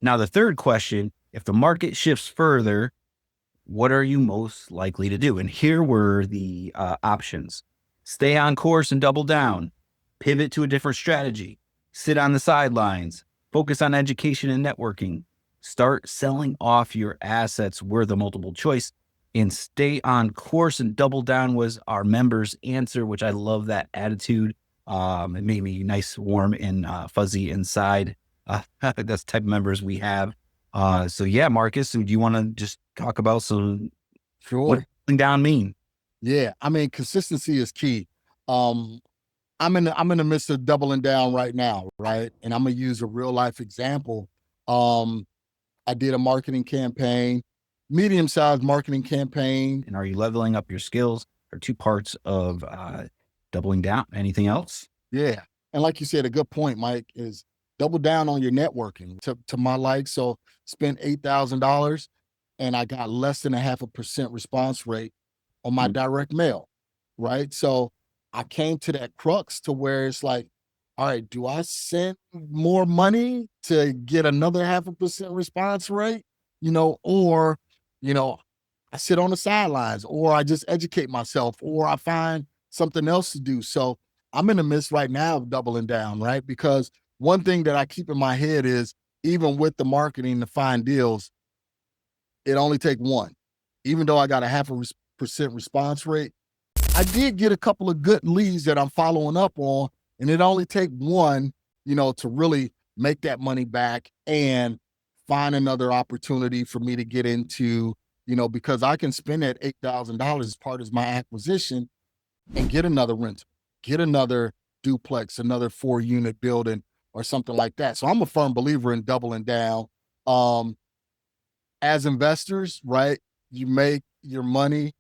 Now, the third question, if the market shifts further, what are you most likely to do? And here were the options: stay on course and double down, pivot to a different strategy, sit on the sidelines, focus on education and networking, start selling off your assets were the multiple choice, and stay on course and double down was our members' answer, which I love that attitude. It made me nice, warm, and fuzzy inside. That's the type of members we have. So yeah, Marcus, do you want to just talk about what Sure. doubling down mean? Yeah. I mean, consistency is key. Um, I'm in the midst of doubling down right now, right? And I'm gonna use a real life example. Um, I did a marketing campaign, medium-sized marketing campaign. And are you leveling up your skills? Are two parts of doubling down. Anything else? Yeah. And like you said, a good point, Mike, is double down on your networking to my like. So spent $8,000 and I got less than a 0.5% response rate on my direct mail. Right. So I came to that crux to where it's like, all right, do I send more money to get another 0.5% response rate? Or, you know, I sit on the sidelines, or I just educate myself, or I find something else to do. So I'm in the midst right now of doubling down, right? Because one thing that I keep in my head is even with the marketing to find deals, it only take one. Even though I got a 0.5% response rate, I did get a couple of good leads that I'm following up on, and it only take one, to really make that money back and find another opportunity for me to get into, because I can spend that $8,000 as part of my acquisition and get another rental, get another duplex, another 4-unit building or something like that. So I'm a firm believer in doubling down. Um, as investors, right? You make your money,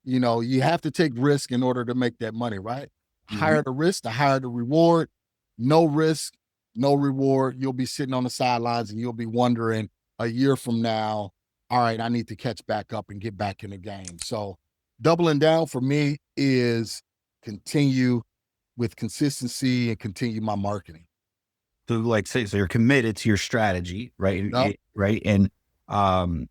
you have to take risk in order to make that money, right? Mhm. Higher the risk, the higher the reward. No risk, no reward. You'll be sitting on the sidelines and you'll be wondering a year from now, all right, I need to catch back up and get back in the game. So doubling down for me is continue with consistency and continue my marketing. So, like, say, so you're committed to your strategy, right? Yep. Right, um,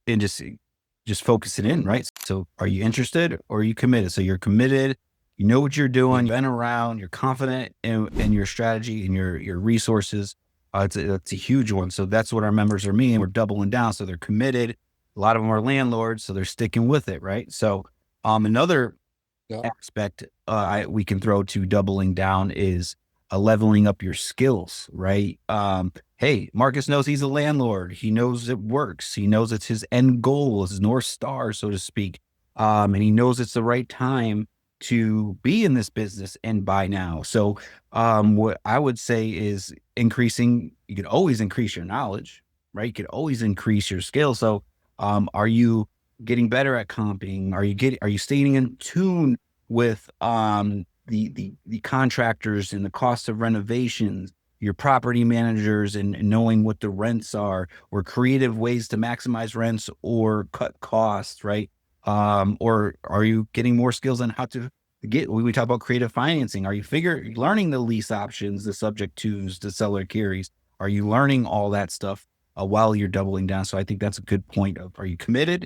and just focus it in, right? So, are you interested or are you committed? So, you're committed. You know what you're doing. You've been around. You're confident in your strategy and your resources. It's a huge one. So that's what our members are meaning. We're doubling down. So they're committed. A lot of them are landlords, so they're sticking with it, right? So, another Yep. aspect we can throw to doubling down is leveling up your skills, right? Hey, Marcus knows he's a landlord. He knows it works. He knows it's his end goal, his North Star, so to speak. And he knows it's the right time to be in this business and buy now. So, what I would say is you could always increase your knowledge, right? You could always increase your skill. So, are you getting better at comping? Are you staying in tune with the contractors and the cost of renovations, your property managers and knowing what the rents are, or creative ways to maximize rents or cut costs, right? Or are you getting more skills on how to we talk about creative financing? Are you learning the lease options, the subject twos, the seller carries? Are you learning all that stuff while you're doubling down? So I think that's a good point of, are you committed